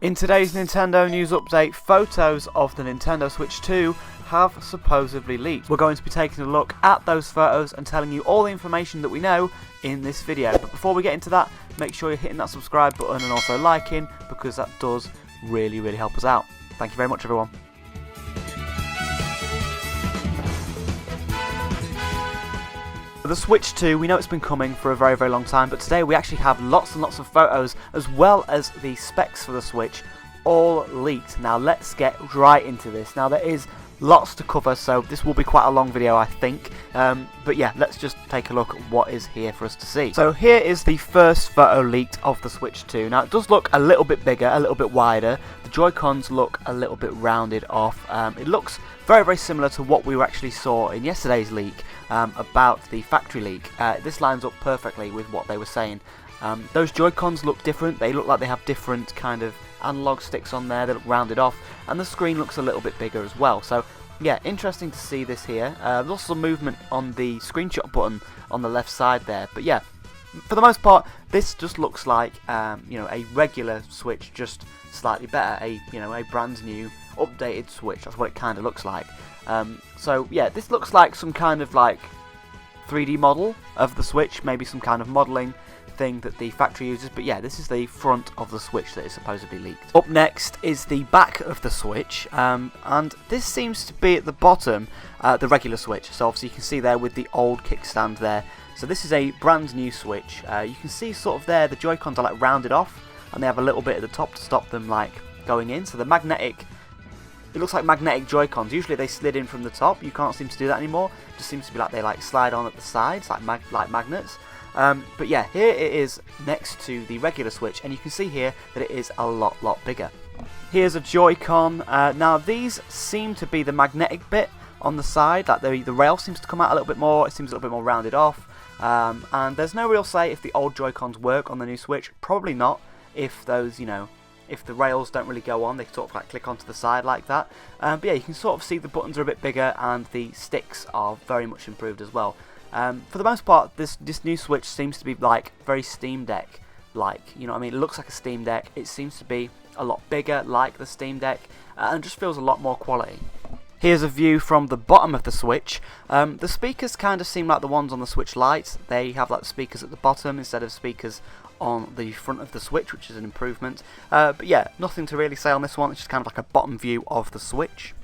In today's Nintendo news update, photos of the Nintendo Switch 2 have supposedly leaked. We're going to be taking a look at those photos and telling you all the information that we know in this video. But before we get into that, make sure you're hitting that subscribe button and also liking, because that does really help us out. Thank you very much, everyone. The Switch 2, we know it's been coming for a very long time, but today we actually have lots and lots of photos as well as the specs for the Switch all leaked. Now let's get right into this. Now there is lots to cover, so this will be quite a long video I think, but yeah, let's just take a look at what is here for us to see. So here is the first photo leaked of the Switch 2. Now it does look a little bit bigger, a little bit wider. The Joy-Cons look a little bit rounded off. It looks very similar to what we actually saw in yesterday's leak about the factory leak. This lines up perfectly with what they were saying. Those Joy-Cons look different. They look like they have different kind of analog sticks on there. They look rounded off, and the screen looks a little bit bigger as well. So yeah, interesting to see this here. There's also some movement on the screenshot button on the left side there. But yeah, for the most part, this just looks like a regular Switch, just slightly better. A brand new updated Switch. That's what it kind of looks like. So yeah, this looks like some kind of like 3D model of the Switch, maybe some kind of modelling thing that the factory uses. But yeah, this is the front of the Switch that is supposedly leaked. Up next is the back of the Switch, and this seems to be at the bottom, the regular Switch. So obviously you can see there with the old kickstand there. So this is a brand new Switch. You can see sort of there the Joy-Cons are like rounded off, and they have a little bit at the top to stop them like going in. So the magnetic, it looks like magnetic Joy-Cons. Usually they slid in from the top. You can't seem to do that anymore. It just seems to be like they like slide on at the sides, like magnets. But yeah, here it is next to the regular Switch, and you can see here that it is a lot bigger. Here's a Joy-Con. Now these seem to be the magnetic bit on the side, like the rail seems to come out a little bit more. It seems a little bit more rounded off, and there's no real say if the old Joy-Cons work on the new Switch. Probably not. If those, if the rails don't really go on, they sort of like click onto the side like that. But yeah, you can sort of see the buttons are a bit bigger, and the sticks are very much improved as well. For the most part, this new Switch seems to be like very Steam Deck like, you know what I mean? It looks like a Steam Deck. It seems to be a lot bigger like the Steam Deck, and just feels a lot more quality. Here's a view from the bottom of the Switch. The speakers kind of seem like the ones on the Switch Lite. They have like speakers at the bottom instead of speakers on the front of the Switch, which is an improvement. But yeah, nothing to really say on this one. It's just kind of like a bottom view of the Switch.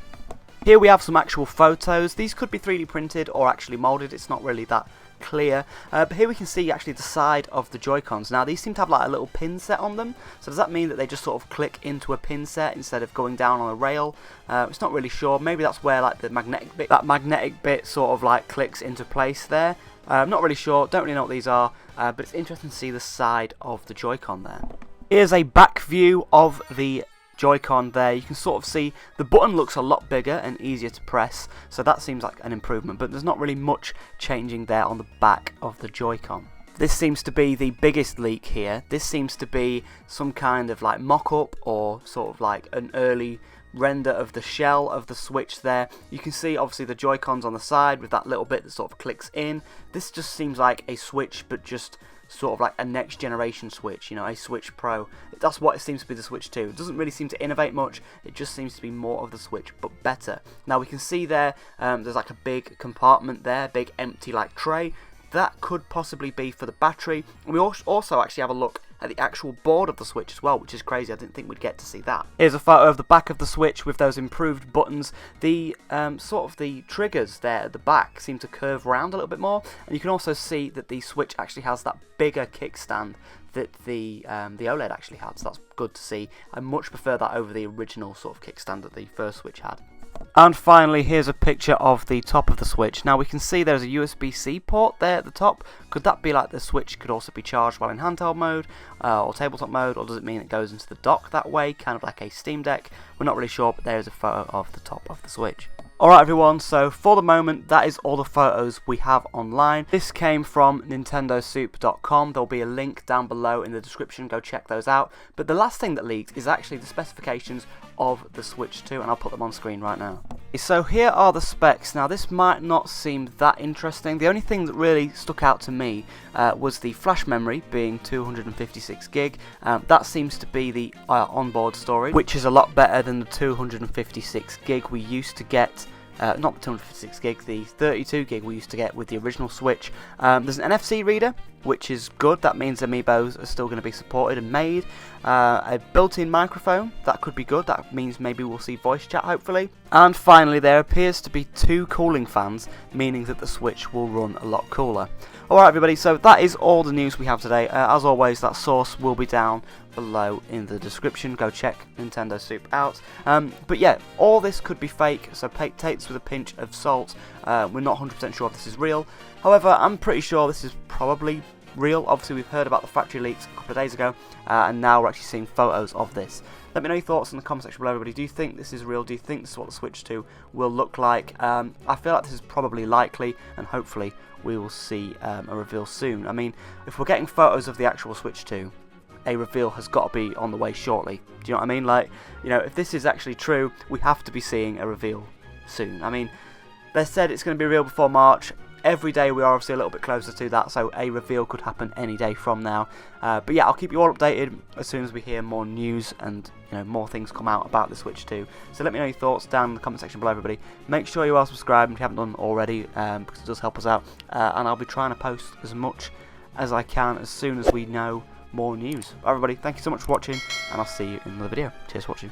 Here we have some actual photos. These could be 3D printed or actually moulded. It's not really that clear. But here we can see actually the side of the Joy-Cons. Now these seem to have like a little pin set on them. So does that mean that they just sort of click into a pin set instead of going down on a rail? It's not really sure. Maybe that's where like the magnetic bit sort of like clicks into place there. I'm not really sure. Don't really know what these are. But it's interesting to see the side of the Joy-Con there. Here's a back view of the Joy-Con there. You can sort of see the button looks a lot bigger and easier to press, so that seems like an improvement, but there's not really much changing there on the back of the Joy-Con. This seems to be the biggest leak here. This seems to be some kind of like mock-up or sort of like an early render of the shell of the Switch there. You can see obviously the Joy-Cons on the side with that little bit that sort of clicks in. This just seems like a Switch, but just sort of like a next generation Switch, a Switch Pro. That's what it seems to be, the Switch 2. It doesn't really seem to innovate much. It just seems to be more of the Switch, but better. Now we can see there, there's like a big compartment there, big empty like tray. That could possibly be for the battery. And we also actually have a look at the actual board of the Switch as well, which is crazy. I didn't think we'd get to see that. Here's a photo of the back of the Switch with those improved buttons. The sort of the triggers there at the back seem to curve around a little bit more, and you can also see that the Switch actually has that bigger kickstand that the OLED actually had. So that's good to see. I much prefer that over the original sort of kickstand that the first Switch had. And finally, here's a picture of the top of the Switch. Now we can see there's a USB-C port there at the top. Could that be like the Switch could also be charged while in handheld mode or tabletop mode, or does it mean it goes into the dock that way, kind of like a Steam Deck? We're not really sure, but there's a photo of the top of the Switch. Alright everyone, so for the moment that is all the photos we have online. This came from nintendosoup.com. There'll be a link down below in the description, go check those out. But the last thing that leaked is actually the specifications of the Switch 2, and I'll put them on screen right now. So here are the specs. Now this might not seem that interesting. The only thing that really stuck out to me was the flash memory being 256 gig. That seems to be the onboard storage, which is a lot better than the 256 gig we used to get. Not the 256 gig, the 32 gig we used to get with the original Switch. There's an NFC reader, which is good. That means amiibos are still going to be supported and made. A built-in microphone, that could be good. That means maybe we'll see voice chat, hopefully. And finally, there appears to be 2 cooling fans, meaning that the Switch will run a lot cooler. Alright everybody, so that is all the news we have today. As always, that source will be down below in the description. Go check Nintendo Soup out. But yeah, all this could be fake, so take this with a pinch of salt. We're not 100% sure if this is real. However, I'm pretty sure this is probably real. Obviously, we've heard about the factory leaks a couple of days ago, and now we're actually seeing photos of this. Let me know your thoughts in the comment section below, everybody. Do you think this is real? Do you think this is what the Switch 2 will look like? I feel like this is probably likely, and hopefully we will see a reveal soon. I mean, if we're getting photos of the actual Switch 2, a reveal has got to be on the way shortly. Do you know what I mean? Like, you know, if this is actually true, we have to be seeing a reveal soon. I mean, they said it's going to be real before March. Every day we are obviously a little bit closer to that, so a reveal could happen any day from now. But yeah, I'll keep you all updated as soon as we hear more news and more things come out about the Switch 2. So let me know your thoughts down in the comment section below, everybody. Make sure you are subscribed if you haven't done already, because it does help us out. And I'll be trying to post as much as I can as soon as we know more news. Everybody, thank you so much for watching, and I'll see you in another video. Cheers for watching.